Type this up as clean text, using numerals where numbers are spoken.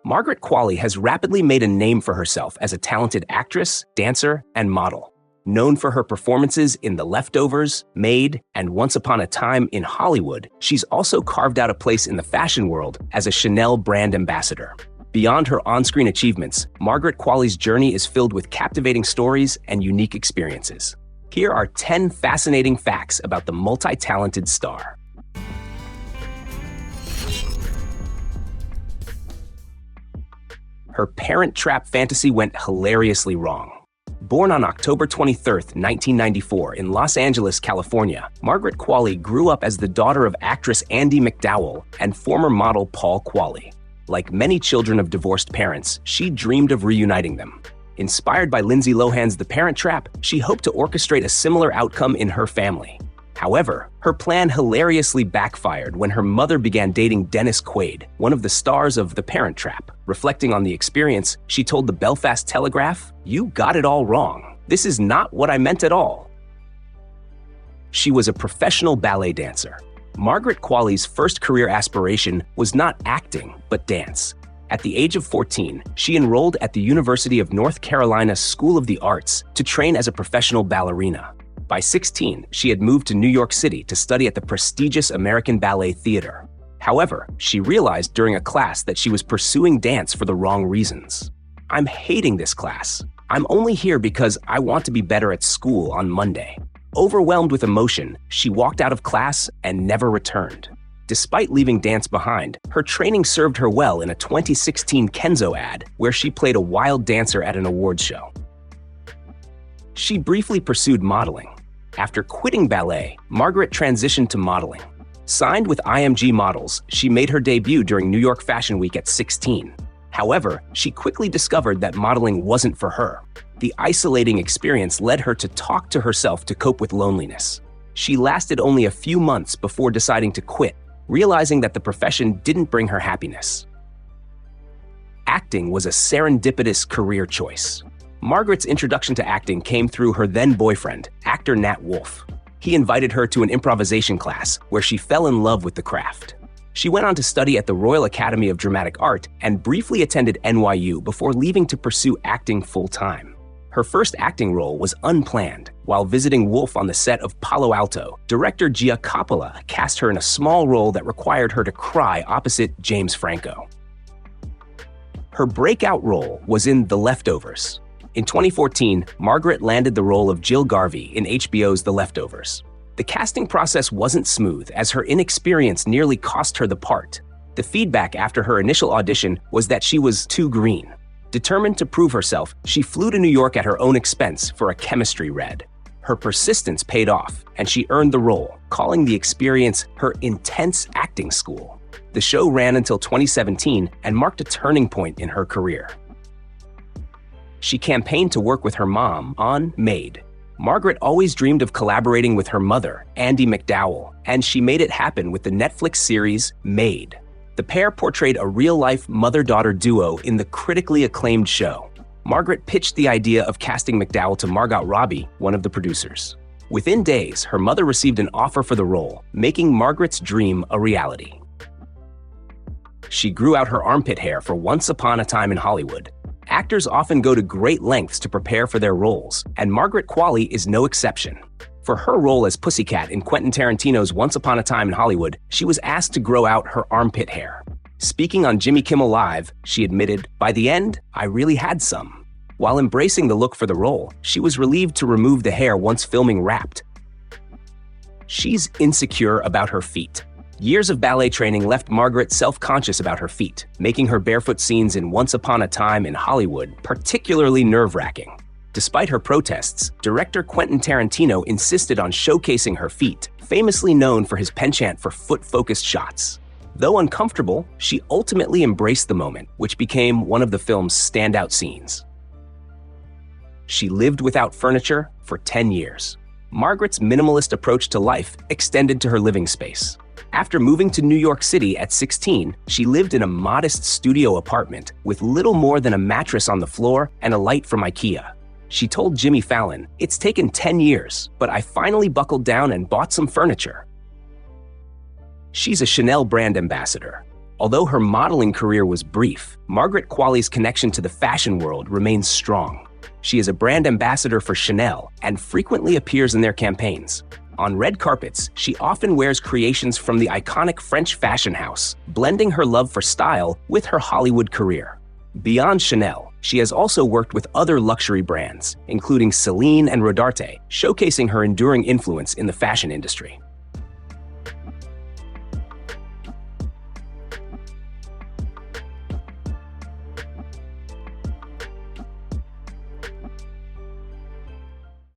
Margaret Qualley has rapidly made a name for herself as a talented actress, dancer, and model. Known for her performances in The Leftovers, Maid, and Once Upon a Time in Hollywood, she's also carved out a place in the fashion world as a Chanel brand ambassador. Beyond her on-screen achievements, Margaret Qualley's journey is filled with captivating stories and unique experiences. Here are 10 fascinating facts about the multi-talented star. Her Parent Trap fantasy went hilariously wrong. Born on October 23, 1994, in Los Angeles, California, Margaret Qualley grew up as the daughter of actress Andie MacDowell and former model Paul Qualley. Like many children of divorced parents, she dreamed of reuniting them. Inspired by Lindsay Lohan's The Parent Trap, she hoped to orchestrate a similar outcome in her family. However, her plan hilariously backfired when her mother began dating Dennis Quaid, one of the stars of The Parent Trap. Reflecting on the experience, she told the Belfast Telegraph, "You got it all wrong. This is not what I meant at all." She was a professional ballet dancer. Margaret Qualley's first career aspiration was not acting, but dance. At the age of 14, she enrolled at the University of North Carolina School of the Arts to train as a professional ballerina. By 16, she had moved to New York City to study at the prestigious American Ballet Theater. However, she realized during a class that she was pursuing dance for the wrong reasons. "I'm hating this class. I'm only here because I want to be better at school on Monday." Overwhelmed with emotion, she walked out of class and never returned. Despite leaving dance behind, her training served her well in a 2016 Kenzo ad where she played a wild dancer at an awards show. She briefly pursued modeling. After quitting ballet, Margaret transitioned to modeling. Signed with IMG Models, she made her debut during New York Fashion Week at 16. However, she quickly discovered that modeling wasn't for her. The isolating experience led her to talk to herself to cope with loneliness. She lasted only a few months before deciding to quit, realizing that the profession didn't bring her happiness. Acting was a serendipitous career choice. Margaret's introduction to acting came through her then-boyfriend, actor Nat Wolff. He invited her to an improvisation class where she fell in love with the craft. She went on to study at the Royal Academy of Dramatic Art and briefly attended NYU before leaving to pursue acting full-time. Her first acting role was unplanned. While visiting Wolff on the set of Palo Alto, director Gia Coppola cast her in a small role that required her to cry opposite James Franco. Her breakout role was in The Leftovers. In 2014, Margaret landed the role of Jill Garvey in HBO's The Leftovers. The casting process wasn't smooth, as her inexperience nearly cost her the part. The feedback after her initial audition was that she was too green. Determined to prove herself, she flew to New York at her own expense for a chemistry read. Her persistence paid off, and she earned the role, calling the experience her intense acting school. The show ran until 2017 and marked a turning point in her career. She campaigned to work with her mom on Maid. Margaret always dreamed of collaborating with her mother, Andie MacDowell, and she made it happen with the Netflix series Maid. The pair portrayed a real-life mother-daughter duo in the critically acclaimed show. Margaret pitched the idea of casting MacDowell to Margot Robbie, one of the producers. Within days, her mother received an offer for the role, making Margaret's dream a reality. She grew out her armpit hair for Once Upon a Time in Hollywood. Actors often go to great lengths to prepare for their roles, and Margaret Qualley is no exception. For her role as Pussycat in Quentin Tarantino's Once Upon a Time in Hollywood, she was asked to grow out her armpit hair. Speaking on Jimmy Kimmel Live, she admitted, "By the end, I really had some." While embracing the look for the role, she was relieved to remove the hair once filming wrapped. She's insecure about her feet. Years of ballet training left Margaret self-conscious about her feet, making her barefoot scenes in Once Upon a Time in Hollywood particularly nerve-wracking. Despite her protests, director Quentin Tarantino insisted on showcasing her feet, famously known for his penchant for foot-focused shots. Though uncomfortable, she ultimately embraced the moment, which became one of the film's standout scenes. She lived without furniture for 10 years. Margaret's minimalist approach to life extended to her living space. After moving to New York City at 16, she lived in a modest studio apartment with little more than a mattress on the floor and a light from IKEA. She told Jimmy Fallon, "It's taken 10 years, but I finally buckled down and bought some furniture." She's a Chanel brand ambassador. Although her modeling career was brief, Margaret Qualley's connection to the fashion world remains strong. She is a brand ambassador for Chanel and frequently appears in their campaigns. On red carpets, she often wears creations from the iconic French fashion house, blending her love for style with her Hollywood career. Beyond Chanel, she has also worked with other luxury brands, including Celine and Rodarte, showcasing her enduring influence in the fashion industry.